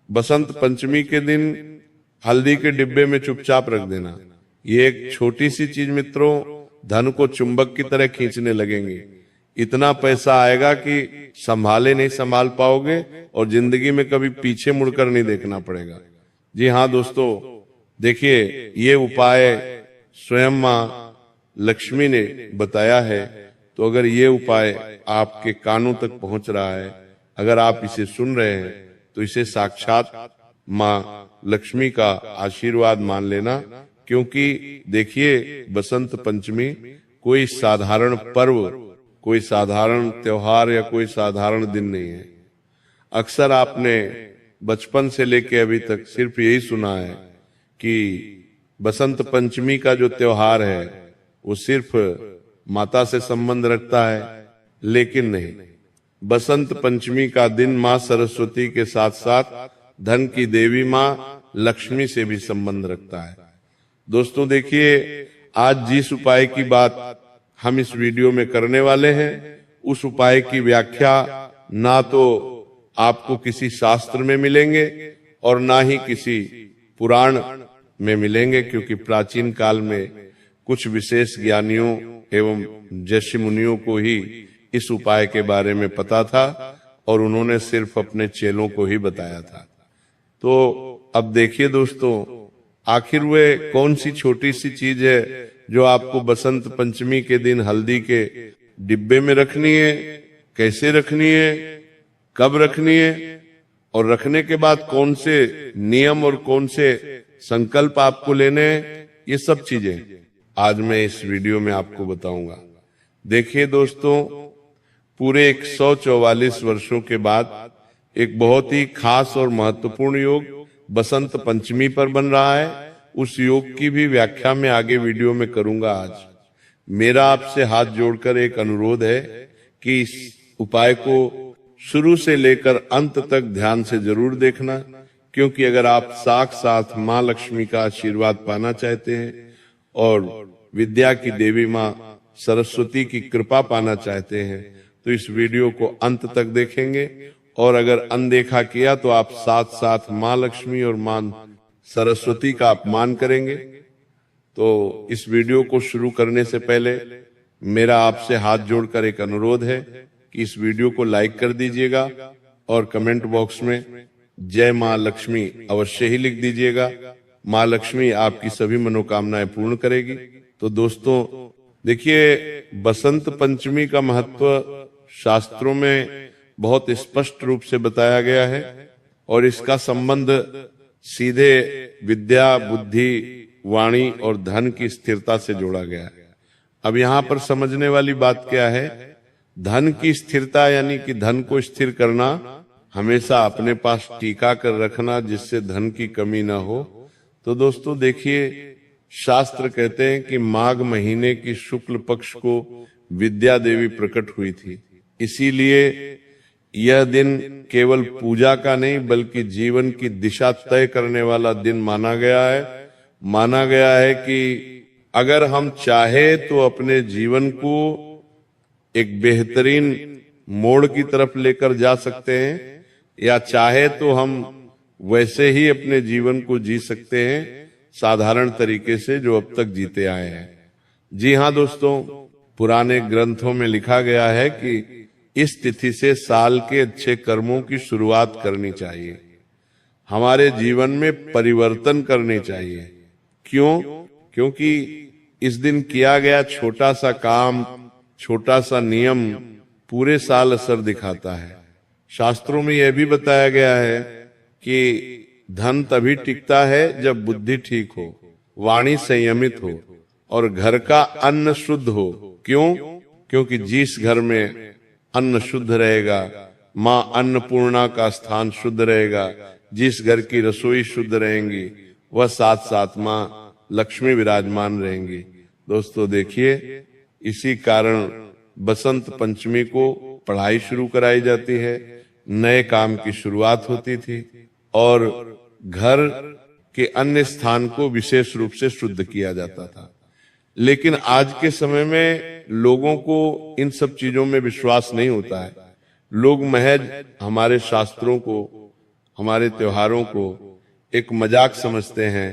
बसंत पंचमी के दिन हल्दी के डिब्बे में चुपचाप रख देना। ये एक छोटी सी चीज मित्रों धन को चुंबक की तरह खींचने लगेंगे। इतना पैसा आएगा कि संभाले नहीं संभाल पाओगे और जिंदगी में कभी पीछे मुड़कर नहीं देखना पड़ेगा। जी हाँ दोस्तों, देखिए ये उपाय स्वयं माँ लक्ष्मी ने बताया है। तो अगर ये उपाय आपके कानों तक पहुंच रहा है, अगर आप इसे सुन रहे हैं, तो इसे साक्षात माँ लक्ष्मी का आशीर्वाद मान लेना। क्योंकि देखिए बसंत पंचमी कोई साधारण पर्व, कोई साधारण त्योहार या कोई साधारण दिन नहीं है। अक्सर आपने बचपन से लेके अभी तक सिर्फ यही सुना है कि बसंत पंचमी का जो त्योहार है वो सिर्फ माता से संबंध रखता है, लेकिन नहीं। बसंत पंचमी का दिन माँ सरस्वती के साथ साथ धन की देवी माँ लक्ष्मी से भी संबंध रखता है। दोस्तों देखिए, आज जिस उपाय की बात हम इस वीडियो में करने वाले हैं, उस उपाय की व्याख्या ना तो आपको किसी शास्त्र में मिलेंगे और ना ही किसी पुराण में मिलेंगे, क्योंकि प्राचीन काल में कुछ विशेष ज्ञानियों एवं ऋषि मुनियों को ही इस उपाय के बारे में पता था और उन्होंने सिर्फ अपने चेलों को ही बताया था। तो अब देखिए दोस्तों, आखिर वे कौन सी छोटी सी चीज है जो आपको बसंत पंचमी के दिन हल्दी के डिब्बे में रखनी है, कैसे रखनी है, कब रखनी है, और रखने के बाद कौन से नियम और कौन से संकल्प आपको लेने हैं, ये सब चीजें आज मैं इस वीडियो में आपको बताऊंगा। देखिए दोस्तों, पूरे 144 वर्षों के बाद एक बहुत ही खास और महत्वपूर्ण योग बसंत पंचमी पर बन रहा है। उस योग की भी व्याख्या मैं आगे वीडियो में करूंगा। आज मेरा आपसे हाथ जोड़कर एक अनुरोध है कि इस उपाय को शुरू से लेकर अंत तक ध्यान से जरूर देखना, क्योंकि अगर आप साक्षात माँ लक्ष्मी का आशीर्वाद पाना चाहते हैं और विद्या की देवी माँ सरस्वती की कृपा पाना चाहते हैं, तो इस वीडियो को अंत तक देखेंगे। और अगर अनदेखा किया तो आप साथ साथ माँ लक्ष्मी और माँ सरस्वती का अपमान करेंगे। तो इस वीडियो को शुरू करने से पहले मेरा आपसे हाथ जोड़कर एक अनुरोध है कि इस वीडियो को लाइक कर दीजिएगा और कमेंट बॉक्स में जय माँ लक्ष्मी अवश्य ही लिख दीजिएगा। माँ लक्ष्मी आपकी सभी मनोकामनाएं पूर्ण करेगी। तो दोस्तों देखिए, बसंत पंचमी का महत्व शास्त्रों में बहुत स्पष्ट रूप से बताया गया है और इसका संबंध सीधे विद्या, बुद्धि, वाणी और धन की स्थिरता से जोड़ा गया है। अब यहाँ पर समझने वाली बात क्या है, धन की स्थिरता यानी कि धन को स्थिर करना, हमेशा अपने पास टीका कर रखना जिससे धन की कमी ना हो। तो दोस्तों देखिए, शास्त्र कहते हैं कि माघ महीने की शुक्ल पक्ष को विद्या देवी प्रकट हुई थी, इसीलिए यह दिन केवल पूजा का नहीं बल्कि जीवन की दिशा तय करने वाला दिन माना गया है। माना गया है कि अगर हम चाहे तो अपने जीवन को एक बेहतरीन मोड़ की तरफ लेकर जा सकते हैं, या चाहे तो हम वैसे ही अपने जीवन को जी सकते हैं साधारण तरीके से जो अब तक जीते आए हैं। जी हाँ दोस्तों, पुराने ग्रंथों में लिखा गया है कि इस तिथि से साल के अच्छे कर्मों की शुरुआत करनी चाहिए, हमारे जीवन में परिवर्तन करने चाहिए। क्यों? क्योंकि इस दिन किया गया छोटा सा काम, छोटा सा नियम पूरे साल असर दिखाता है। शास्त्रों में यह भी बताया गया है कि धन तभी टिकता है जब बुद्धि ठीक हो, वाणी संयमित हो और घर का अन्न शुद्ध हो। क्यों? क्योंकि जिस घर में अन्न शुद्ध रहेगा, माँ अन्नपूर्णा का स्थान शुद्ध रहेगा, जिस घर की रसोई शुद्ध रहेंगी, वह साथ साथ माँ लक्ष्मी विराजमान रहेंगी। दोस्तों देखिए, इसी कारण बसंत पंचमी को पढ़ाई शुरू कराई जाती है, नए काम की शुरुआत होती थी और घर के अन्य स्थान को विशेष रूप से शुद्ध किया जाता था। लेकिन आज के समय में लोगों को इन सब चीजों में विश्वास नहीं होता है। लोग महज हमारे शास्त्रों को हमारे त्योहारों को एक मजाक समझते हैं।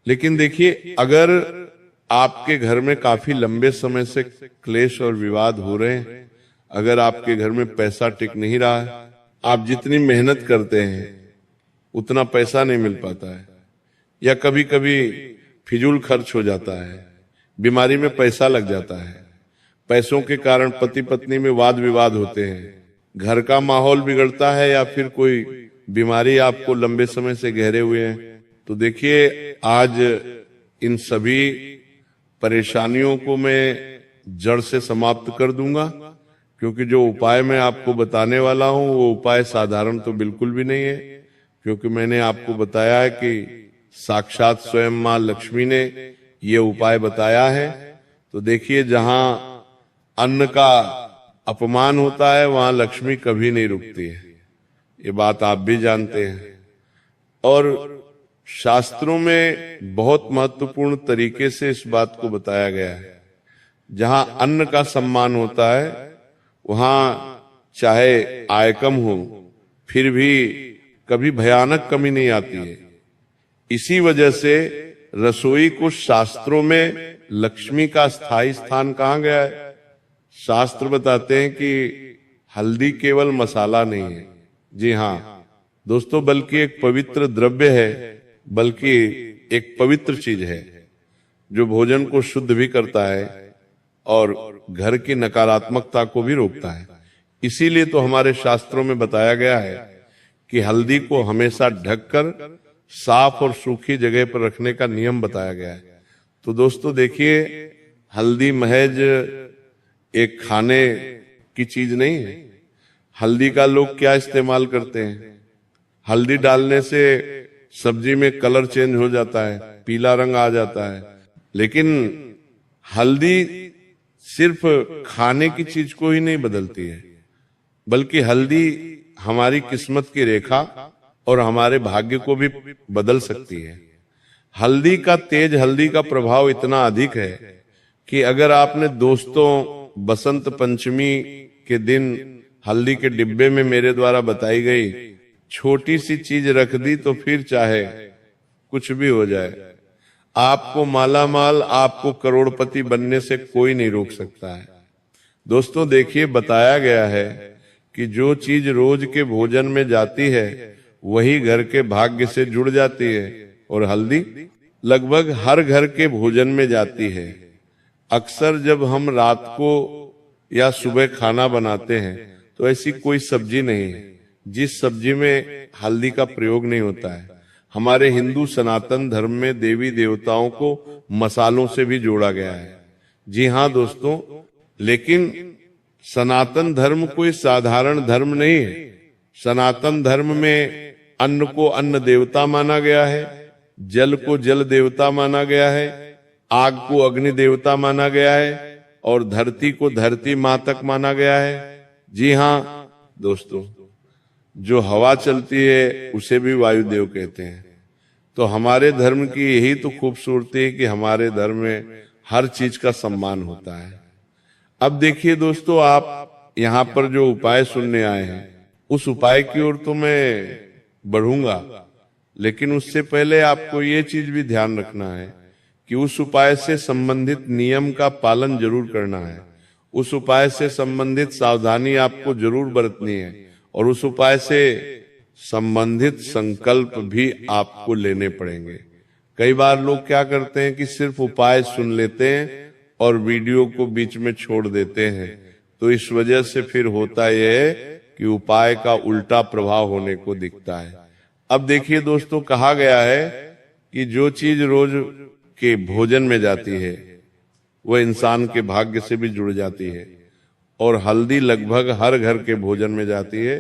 लेकिन देखिए, अगर आपके घर में काफी लंबे समय से क्लेश और विवाद हो रहे हैं, अगर आपके घर में पैसा टिक नहीं रहा है, आप जितनी मेहनत करते हैं उतना पैसा नहीं मिल पाता है, या कभी कभी फिजूल खर्च हो जाता है, बीमारी में पैसा लग जाता है, पैसों के कारण पति पत्नी में वाद विवाद होते हैं, घर का माहौल बिगड़ता है, या फिर कोई बीमारी आपको लंबे समय से घेरे हुए है, तो देखिए आज इन सभी परेशानियों को मैं जड़ से समाप्त कर दूंगा। क्योंकि जो उपाय मैं आपको बताने वाला हूं वो उपाय साधारण तो बिल्कुल भी नहीं है, क्योंकि मैंने आपको बताया है कि साक्षात स्वयं मां लक्ष्मी ने ये उपाय बताया है। तो देखिए, जहां अन्न का अपमान होता है वहां लक्ष्मी कभी नहीं रुकती है, ये बात आप भी जानते हैं। और शास्त्रों में बहुत महत्वपूर्ण तरीके से इस बात को बताया गया है, जहां अन्न का सम्मान होता है वहां चाहे आय कम हो फिर भी कभी भयानक कमी नहीं आती है। इसी वजह से रसोई को शास्त्रों में लक्ष्मी का स्थायी स्थान कहा गया है। शास्त्र बताते हैं कि हल्दी केवल मसाला नहीं है, जी हाँ दोस्तों, बल्कि एक पवित्र द्रव्य है, बल्कि एक पवित्र चीज है जो भोजन को शुद्ध भी करता है और घर की नकारात्मकता को भी रोकता है। इसीलिए तो हमारे शास्त्रों में बताया गया है कि हल्दी को हमेशा ढककर साफ और सूखी जगह पर रखने का नियम बताया गया है। तो दोस्तों देखिए, हल्दी महज एक खाने की चीज नहीं है। हल्दी का लोग क्या इस्तेमाल करते हैं? हल्दी डालने से सब्जी में कलर चेंज हो जाता है, पीला रंग आ जाता है। लेकिन हल्दी सिर्फ खाने की चीज को ही नहीं बदलती है, बल्कि हल्दी हमारी किस्मत की रेखा और हमारे भाग्य को भी बदल सकती है। हल्दी का तेज, हल्दी का प्रभाव इतना अधिक है कि अगर आपने दोस्तों बसंत पंचमी के दिन हल्दी के डिब्बे में मेरे द्वारा बताई गई छोटी सी चीज रख दी तो फिर चाहे कुछ भी हो जाए, आपको मालामाल, आपको करोड़पति बनने से कोई नहीं रोक सकता है। दोस्तों देखिए, बताया गया है कि जो चीज रोज के भोजन में जाती है वही घर के भाग्य से जुड़ जाती है, और हल्दी लगभग हर घर के भोजन में जाती है। अक्सर जब हम रात को या सुबह खाना बनाते हैं तो ऐसी कोई सब्जी नहीं है जिस सब्जी में हल्दी का प्रयोग नहीं होता है। हमारे हिंदू सनातन धर्म में देवी देवताओं को मसालों से भी जोड़ा गया है। जी हाँ दोस्तों, लेकिन सनातन धर्म कोई साधारण धर्म नहीं है। सनातन धर्म में अन्न को अन्न देवता माना गया है, जल को जल देवता माना गया है, आग को अग्नि देवता माना गया है, और धरती को धरती मां तक माना गया है। जी हाँ दोस्तों, जो हवा चलती है उसे भी वायुदेव कहते हैं। तो हमारे धर्म की यही तो खूबसूरती है कि हमारे धर्म में हर चीज का सम्मान होता है। अब देखिए दोस्तों, आप यहाँ पर जो उपाय सुनने आए हैं उस उपाय की ओर तो मैं बढ़ूंगा, लेकिन उससे पहले आपको ये चीज भी ध्यान रखना है कि उस उपाय से संबंधित नियम का पालन जरूर करना है। उस उपाय से संबंधित सावधानी आपको जरूर बरतनी है, और उस उपाय से संबंधित संकल्प भी आपको लेने पड़ेंगे। कई बार लोग क्या करते हैं कि सिर्फ उपाय सुन लेते हैं और वीडियो को बीच में छोड़ देते हैं, तो इस वजह से फिर होता यह है कि उपाय का उल्टा प्रभाव होने को दिखता है। अब देखिए दोस्तों, कहा गया है कि जो चीज रोज के भोजन में जाती है वह इंसान के भाग्य से भी जुड़ जाती है, और हल्दी लगभग हर घर के भोजन में जाती है।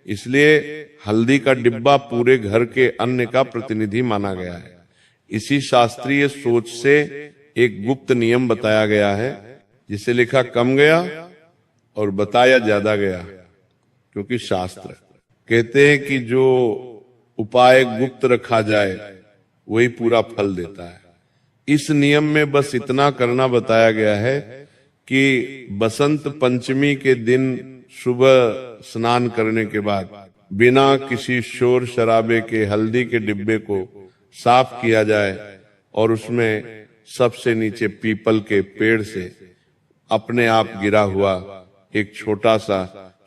इसलिए हल्दी का डिब्बा पूरे घर के अन्न का प्रतिनिधि माना गया है। इसी शास्त्रीय सोच से एक गुप्त नियम बताया गया है, जिसे लिखा कम गया और बताया ज्यादा गया, क्योंकि शास्त्र कहते हैं कि जो उपाय गुप्त रखा जाए वही पूरा फल देता है। इस नियम में बस इतना करना बताया गया है कि बसंत पंचमी के दिन सुबह स्नान करने के बाद बिना किसी शोर शराबे के हल्दी के डिब्बे को साफ किया जाए और उसमें सबसे नीचे पीपल के पेड़ से अपने आप गिरा हुआ एक छोटा सा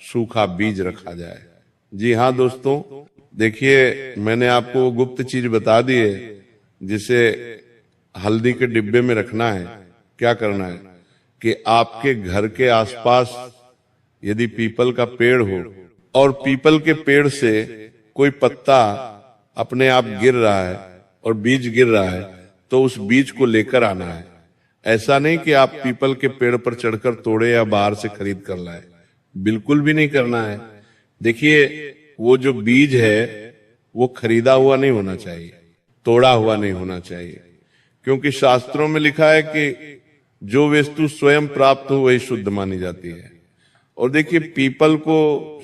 सूखा बीज रखा जाए। जी हाँ दोस्तों, देखिए मैंने आपको वो गुप्त चीज बता दी है जिसे हल्दी के डिब्बे में रखना है। क्या करना है कि आपके घर के आसपास यदि पीपल का पेड़ हो और पीपल के पेड़ से कोई पत्ता अपने आप गिर रहा है और बीज गिर रहा है, तो उस बीज को लेकर आना है। ऐसा नहीं कि आप पीपल के पेड़ पर चढ़कर तोड़े या बाहर से खरीद कर लाए, बिल्कुल भी नहीं करना है। देखिए वो जो बीज है वो खरीदा हुआ नहीं होना चाहिए, तोड़ा हुआ नहीं होना चाहिए, क्योंकि शास्त्रों में लिखा है कि जो वस्तु स्वयं प्राप्त हो वही शुद्ध मानी जाती है। और देखिए पीपल को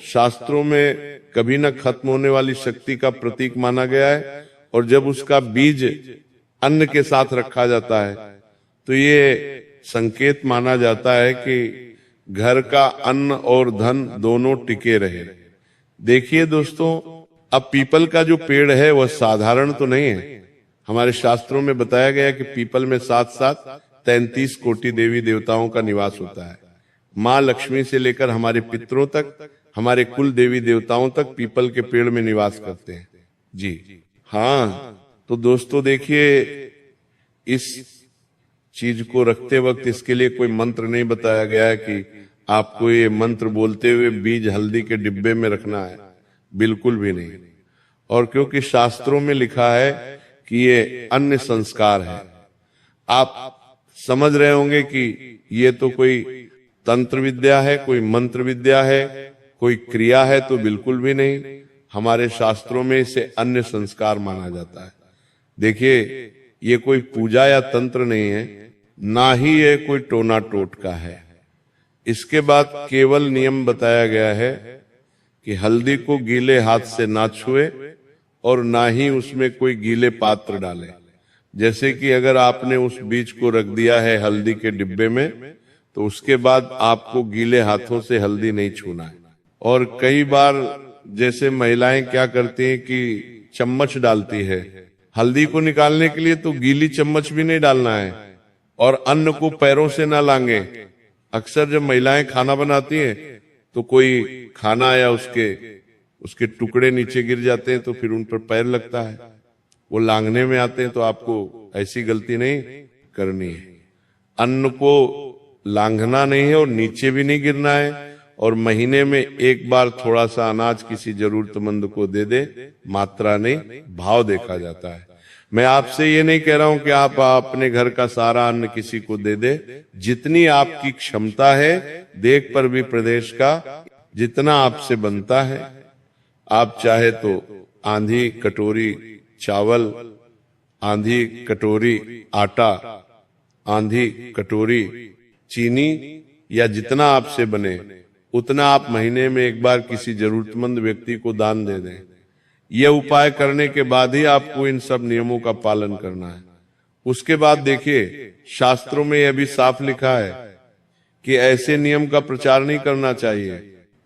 शास्त्रों में कभी न खत्म होने वाली शक्ति का प्रतीक माना गया है, और जब उसका बीज अन्न के साथ रखा जाता है तो ये संकेत माना जाता है कि घर का अन्न और धन दोनों टिके रहे। देखिए दोस्तों, अब पीपल का जो पेड़ है वह साधारण तो नहीं है। हमारे शास्त्रों में बताया गया कि पीपल में 33 कोटि देवी देवताओं का निवास होता है। माँ लक्ष्मी से लेकर हमारे पितरों तक, हमारे कुल देवी देवताओं तक पीपल के पेड़ में निवास करते हैं। जी हाँ, तो दोस्तों देखिए इस चीज को रखते वक्त इसके लिए कोई मंत्र नहीं बताया गया है कि आपको ये मंत्र बोलते हुए बीज हल्दी के डिब्बे में रखना है, बिल्कुल भी नहीं। और क्योंकि शास्त्रों में लिखा है कि ये अन्य संस्कार है, आप समझ रहे होंगे कि ये तो कोई तंत्र विद्या है, कोई मंत्र विद्या है, कोई क्रिया है, तो बिल्कुल भी नहीं। हमारे शास्त्रों में इसे अन्य संस्कार माना जाता है। देखिए ये कोई पूजा या तंत्र नहीं है, ना ही ये कोई टोना टोटका है। इसके बाद केवल नियम बताया गया है कि हल्दी को गीले हाथ से ना छुए और ना ही उसमें कोई गीले पात्र डाले। जैसे कि अगर आपने उस बीज को रख दिया है हल्दी के डिब्बे में, तो उसके बाद आपको गीले हाथों से हल्दी नहीं छूना है। और कई बार जैसे महिलाएं क्या करती हैं कि चम्मच डालती है, हल्दी को निकालने के लिए तो गीली चम्मच भी नहीं डालना है और अन्न को पैरों से ना लांगे। अक्सर जब महिलाएं खाना बनाती हैं तो कोई खाना या उसके टुकड़े नीचे गिर जाते हैं तो फिर उन पर पैर लगता है, वो लांघने में आते हैं। तो आपको ऐसी गलती नहीं करनी है। अन्न को लांघना नहीं है और नीचे भी नहीं गिरना है। और महीने में एक बार थोड़ा सा अनाज किसी जरूरतमंद को दे दे, मात्रा नहीं भाव देखा जाता है। मैं आपसे ये नहीं कह रहा हूं कि आप अपने घर का सारा अन्न किसी को दे दे, जितनी आपकी क्षमता है, देख पर भी प्रदेश का जितना आपसे बनता है। आप चाहे तो आधी कटोरी चावल, आधी कटोरी आटा, आधी कटोरी चीनी या जितना आपसे बने उतना आप महीने में एक बार किसी जरूरतमंद व्यक्ति को दान दे दें। यह उपाय करने के बाद ही आपको इन सब नियमों का पालन करना है। उसके बाद देखिए शास्त्रों में यह भी साफ लिखा है कि ऐसे नियम का प्रचार नहीं करना चाहिए,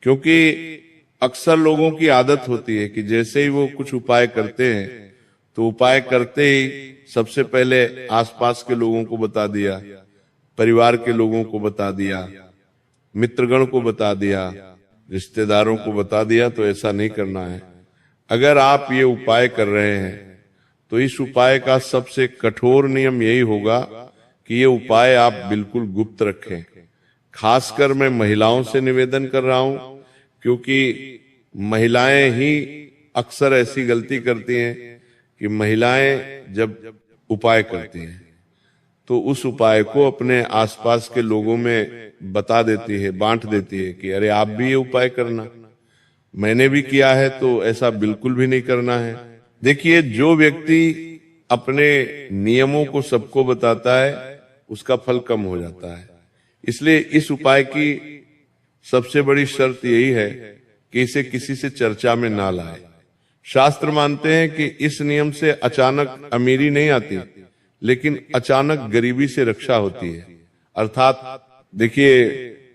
क्योंकि अक्सर लोगों की आदत होती है कि जैसे ही वो कुछ उपाय करते हैं तो उपाय करते ही सबसे पहले आसपास के लोगों को बता दिया, परिवार के लोगों को बता दिया, मित्रगण को बता दिया, रिश्तेदारों को बता दिया। तो ऐसा नहीं करना है। अगर आप ये उपाय कर रहे हैं तो इस उपाय का सबसे कठोर नियम यही होगा कि ये उपाय आप बिल्कुल गुप्त रखें। खासकर मैं महिलाओं से निवेदन कर रहा हूं, क्योंकि महिलाएं ही अक्सर ऐसी गलती करती हैं कि महिलाएं जब उपाय करती हैं तो उस उपाय को अपने आसपास के लोगों में बता देती है, बांट देती है कि अरे आप भी ये उपाय करना, मैंने भी किया है। तो ऐसा बिल्कुल भी नहीं करना है। देखिए जो व्यक्ति अपने नियमों को सबको बताता है उसका फल कम हो जाता है। इसलिए इस उपाय की सबसे बड़ी शर्त यही है कि इसे किसी से चर्चा में ना लाए। शास्त्र मानते हैं कि इस नियम से अचानक अमीरी नहीं आती, लेकिन अचानक गरीबी से रक्षा होती है। अर्थात देखिए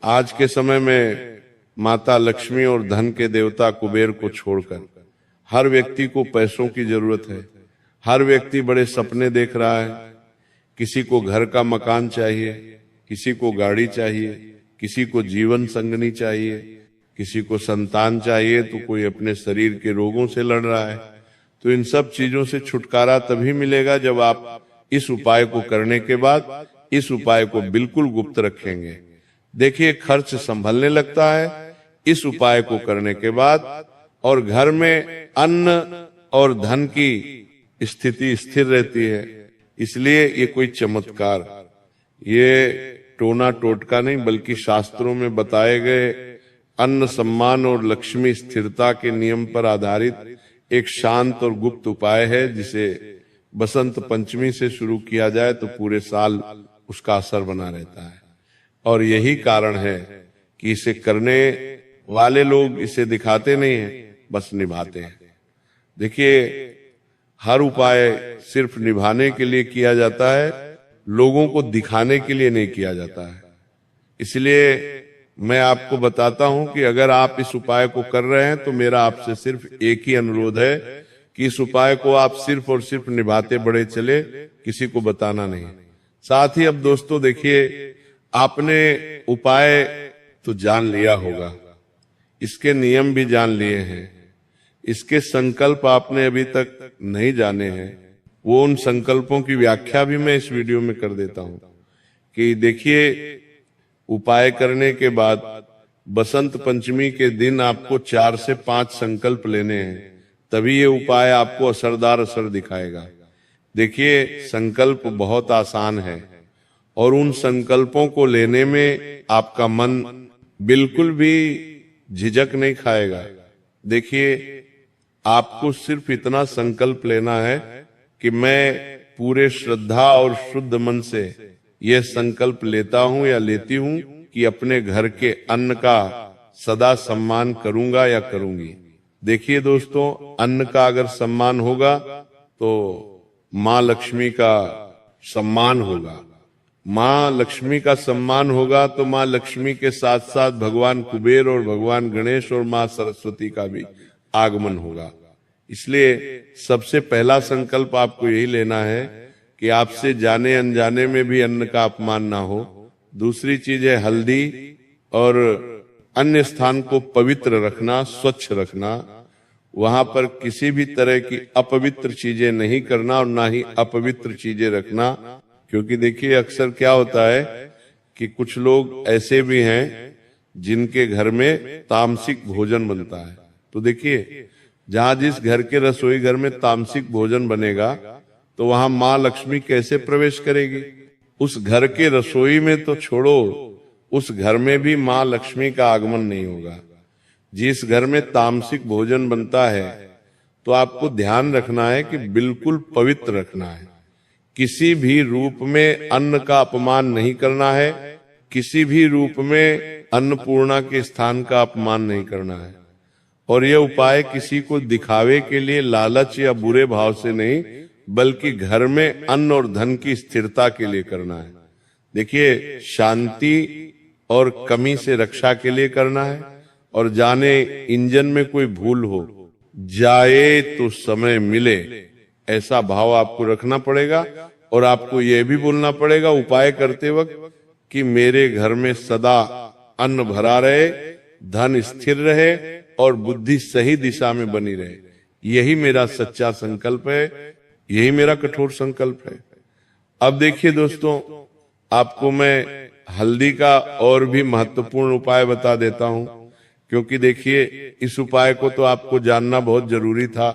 आज के समय में माता लक्ष्मी और धन के देवता कुबेर को छोड़कर। हर व्यक्ति को पैसों की जरूरत है, हर व्यक्ति बड़े सपने देख रहा है। किसी को घर का मकान चाहिए, किसी को गाड़ी चाहिए, किसी को जीवन संगनी चाहिए, किसी को संतान चाहिए, तो कोई अपने शरीर के रोगों से लड़ रहा है। तो इन सब चीजों से छुटकारा तभी मिलेगा जब आप इस उपाय को करने के बाद इस उपाय को बिल्कुल गुप्त रखेंगे। देखिए, खर्च संभलने लगता है इस उपाय को करने के बाद, और घर में अन्न और धन की स्थिति स्थिर रहती है। इसलिए ये कोई चमत्कार, ये टोना टोटका नहीं, बल्कि शास्त्रों में बताए गए अन्न, सम्मान और लक्ष्मी स्थिरता के नियम पर आधारित एक शांत और गुप्त उपाय है, जिसे बसंत पंचमी से शुरू किया जाए तो पूरे साल उसका असर बना रहता है। और यही कारण है कि इसे करने वाले लोग इसे दिखाते नहीं हैं, बस निभाते हैं। देखिए, हर उपाय सिर्फ निभाने के लिए किया जाता है, लोगों को दिखाने के लिए नहीं किया जाता है। इसलिए मैं आपको बताता हूं कि अगर आप इस उपाय को कर रहे हैं तो मेरा आपसे सिर्फ एक ही अनुरोध है कि इस उपाय को आप सिर्फ और सिर्फ निभाते बढ़े चले, किसी को बताना नहीं। साथ ही अब दोस्तों देखिए, आपने उपाय तो जान लिया होगा, इसके नियम भी जान लिए हैं, इसके संकल्प आपने अभी तक नहीं जाने हैं। वो उन संकल्पों की व्याख्या भी मैं इस वीडियो में कर देता हूं कि देखिए, उपाय करने के बाद बसंत पंचमी के दिन आपको 4 से 5 संकल्प लेने हैं, तभी ये उपाय आपको असरदार असर दिखाएगा। देखिए, संकल्प बहुत आसान है और उन संकल्पों को लेने में आपका मन बिल्कुल भी झिझक नहीं खाएगा। देखिए, आपको सिर्फ इतना संकल्प लेना है कि मैं पूरे श्रद्धा और शुद्ध मन से यह संकल्प लेता हूं या लेती हूं कि अपने घर के अन्न का सदा सम्मान करूंगा या करूंगी। देखिए दोस्तों, अन्न का अगर सम्मान होगा तो माँ लक्ष्मी का सम्मान होगा। माँ लक्ष्मी का सम्मान होगा तो माँ लक्ष्मी के साथ साथ भगवान कुबेर और भगवान गणेश और माँ सरस्वती का भी आगमन होगा। इसलिए सबसे पहला संकल्प आपको यही लेना है कि आपसे जाने अनजाने में भी अन्न का अपमान ना हो। दूसरी चीज है हल्दी और अन्य स्थान को पवित्र रखना, स्वच्छ रखना। वहां पर किसी भी तरह की अपवित्र चीजें नहीं करना और ना ही अपवित्र चीजें रखना, क्योंकि देखिए अक्सर क्या होता है कि कुछ लोग ऐसे भी हैं जिनके घर में तामसिक भोजन बनता है। तो देखिए, जहां जिस घर के रसोई घर में तामसिक भोजन बनेगा तो वहां माँ लक्ष्मी कैसे प्रवेश करेगी? उस घर के रसोई में तो छोड़ो, उस घर में भी माँ लक्ष्मी का आगमन नहीं होगा। जिस घर में तामसिक भोजन बनता है तो आपको ध्यान रखना है कि बिल्कुल पवित्र रखना है। किसी भी रूप में अन्न का अपमान नहीं करना है, किसी भी रूप में अन्नपूर्णा के स्थान का अपमान नहीं करना है। और यह उपाय किसी को दिखावे के लिए, लालच या बुरे भाव से नहीं, बल्कि घर में अन्न और धन की स्थिरता के लिए करना है। देखिए, शांति और कमी से रक्षा के लिए करना है। और जाने इंजन में कोई भूल हो, जाए तो समय मिले, ऐसा भाव आपको रखना पड़ेगा। और आपको यह भी बोलना पड़ेगा उपाय करते वक्त कि मेरे घर में सदा अन्न भरा रहे, धन स्थिर रहे और बुद्धि सही दिशा में बनी रहे। यही मेरा सच्चा संकल्प है, यही मेरा कठोर संकल्प है। अब देखिए दोस्तों, आपको मैं हल्दी का और भी महत्वपूर्ण उपाय बता देता हूं, क्योंकि देखिए इस उपाय को तो आपको जानना बहुत जरूरी था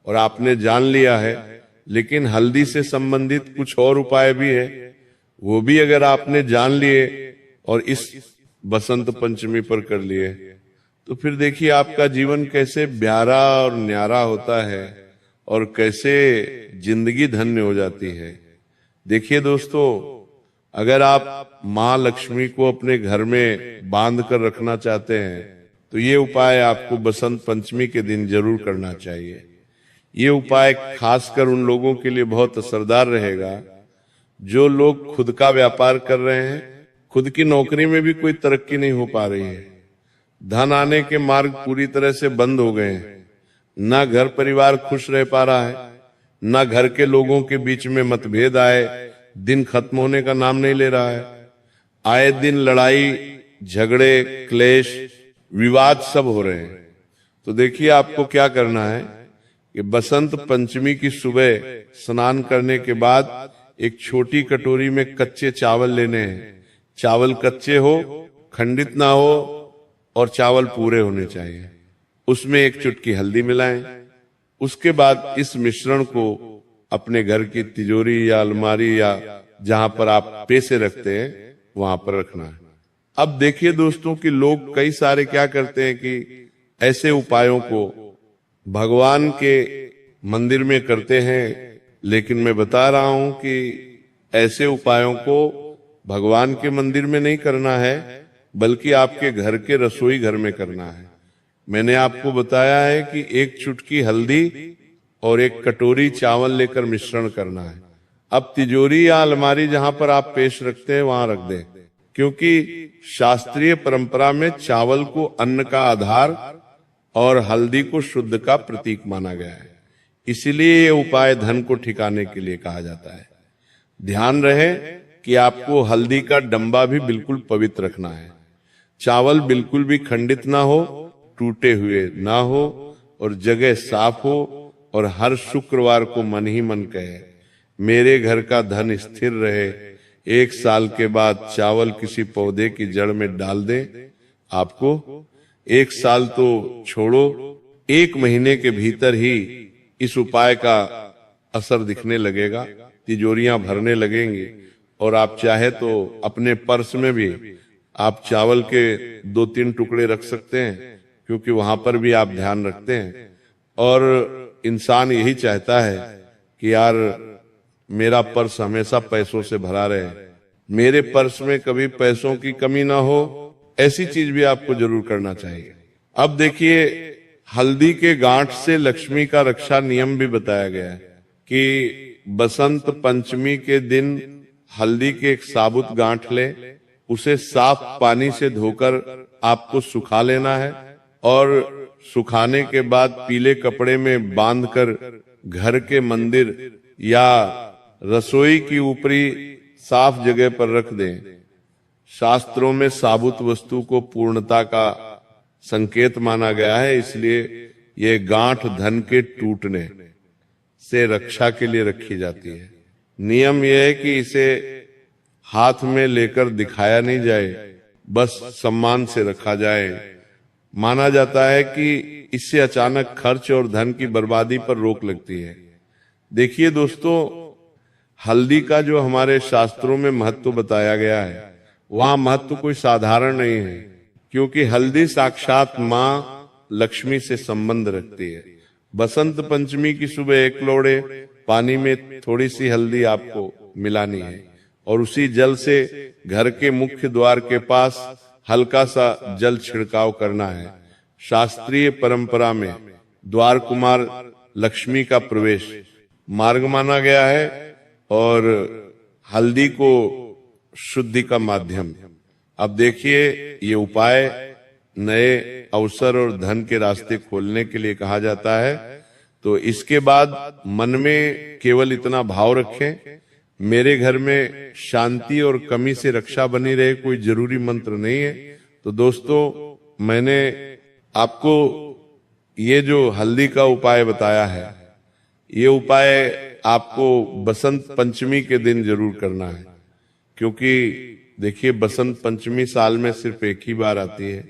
और आपने जान लिया है, लेकिन हल्दी से संबंधित कुछ और उपाय भी है, वो भी अगर आपने जान लिए और इस बसंत पंचमी पर कर लिए तो फिर देखिए आपका जीवन कैसे प्यारा और न्यारा होता है और कैसे जिंदगी धन्य हो जाती है। देखिए दोस्तों, अगर आप माँ लक्ष्मी को अपने घर में बांध कर रखना चाहते हैं तो ये उपाय आपको बसंत पंचमी के दिन जरूर करना चाहिए। ये उपाय खासकर उन लोगों के लिए बहुत असरदार रहेगा जो लोग खुद का व्यापार कर रहे हैं, खुद की नौकरी में भी कोई तरक्की नहीं हो पा रही है, धन आने के मार्ग पूरी तरह से बंद हो गए हैं। ना घर परिवार खुश रह पा रहा है, ना घर के लोगों के बीच में मतभेद आए, दिन खत्म होने का नाम नहीं ले रहा है। आए दिन लड़ाई झगड़े क्लेश विवाद सब हो रहे हैं। तो देखिए आपको क्या करना है कि बसंत पंचमी की सुबह स्नान करने के बाद एक छोटी कटोरी में कच्चे चावल लेने हैं। चावल कच्चे हो, खंडित ना हो और चावल पूरे होने चाहिए। उसमें एक चुटकी हल्दी मिलाएं। उसके बाद इस मिश्रण को अपने घर की तिजोरी या अलमारी या जहां पर आप पैसे रखते हैं वहां पर रखना है। अब देखिए दोस्तों कि लोग कई सारे क्या करते हैं कि ऐसे उपायों को भगवान के मंदिर में करते हैं, लेकिन मैं बता रहा हूं कि ऐसे उपायों को भगवान के मंदिर में नहीं करना है, बल्कि आपके घर के रसोई घर में करना है। मैंने आपको बताया है कि एक चुटकी हल्दी और एक कटोरी चावल लेकर मिश्रण करना है। अब तिजोरी या अलमारी जहां पर आप पेश रखते हैं वहां रख दें, क्योंकि शास्त्रीय परंपरा में चावल को अन्न का आधार और हल्दी को शुद्ध का प्रतीक माना गया है। इसीलिए ये उपाय धन को ठिकाने के लिए कहा जाता है। ध्यान रहे कि आपको हल्दी का डंबा भी बिल्कुल पवित्र रखना है। चावल बिल्कुल भी खंडित ना हो, टूटे हुए ना हो और जगह साफ हो, और हर शुक्रवार को मन ही मन कहे, मेरे घर का धन स्थिर रहे। 1 साल के बाद चावल किसी पौधे की जड़ में डाल दें। आपको 1 साल तो छोड़ो, 1 महीने के भीतर ही इस उपाय का असर दिखने लगेगा, तिजोरियां भरने लगेंगी। और आप चाहे तो अपने पर्स में भी आप चावल के 2-3 टुकड़े रख सकते हैं, क्योंकि वहां पर भी आप ध्यान रखते हैं। और इंसान यही चाहता है कि यार मेरा पर्स हमेशा पैसों से भरा रहे, मेरे पर्स में कभी पैसों की कमी ना हो, ऐसी चीज भी आपको जरूर करना चाहिए। अब देखिए, हल्दी के गांठ से लक्ष्मी का रक्षा नियम भी बताया गया है कि बसंत पंचमी के दिन हल्दी के एक साबुत गांठ ले, उसे साफ पानी से धोकर आपको सुखा लेना है, और सुखाने के बाद पीले कपड़े में बांधकर घर के मंदिर या रसोई की ऊपरी साफ जगह पर रख दें। शास्त्रों में साबुत वस्तु को पूर्णता का संकेत माना गया है, इसलिए ये गांठ धन के टूटने से रक्षा के लिए रखी जाती है। नियम यह है कि इसे हाथ में लेकर दिखाया नहीं जाए, बस सम्मान से रखा जाए। माना जाता है कि इससे अचानक खर्च और धन की बर्बादी पर रोक लगती है। देखिए दोस्तों, हल्दी का जो हमारे शास्त्रों में महत्व बताया गया है, वहां महत्व कोई साधारण नहीं है, क्योंकि हल्दी साक्षात मां लक्ष्मी से संबंध रखती है। बसंत पंचमी की सुबह 1 लोड़े पानी में थोड़ी सी हल्दी आपको मिलानी है, और उसी जल से घर के मुख्य द्वार के पास हल्का सा जल छिड़काव करना है। शास्त्रीय परंपरा में द्वार कुमार लक्ष्मी का प्रवेश मार्ग माना गया है, और हल्दी को शुद्धि का माध्यम। अब देखिए, ये उपाय नए अवसर और धन के रास्ते खोलने के लिए कहा जाता है। तो इसके बाद मन में केवल इतना भाव रखें, मेरे घर में शांति और कमी से रक्षा बनी रहे, कोई जरूरी मंत्र नहीं है। तो दोस्तों, मैंने आपको ये जो हल्दी का उपाय बताया है, ये उपाय आपको बसंत पंचमी के दिन जरूर करना है, क्योंकि देखिए बसंत पंचमी साल में सिर्फ एक ही बार आती है,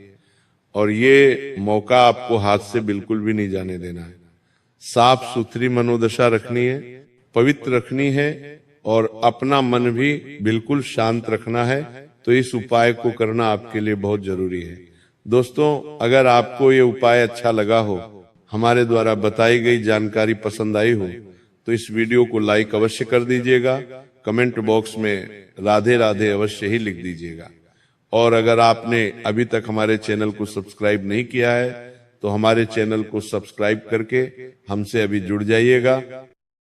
और ये मौका आपको हाथ से बिल्कुल भी नहीं जाने देना है। साफ सुथरी मनोदशा रखनी है, पवित्र रखनी है, और अपना मन भी बिल्कुल शांत रखना है। तो इस उपाय को करना आपके लिए बहुत जरूरी है। दोस्तों, अगर आपको ये उपाय अच्छा लगा हो, हमारे द्वारा बताई गई जानकारी पसंद आई हो, तो इस वीडियो को लाइक अवश्य कर दीजिएगा। कमेंट बॉक्स में राधे राधे अवश्य ही लिख दीजिएगा। और अगर आपने अभी तक हमारे चैनल को सब्सक्राइब नहीं किया है, तो हमारे चैनल को सब्सक्राइब करके हमसे अभी जुड़ जाइएगा।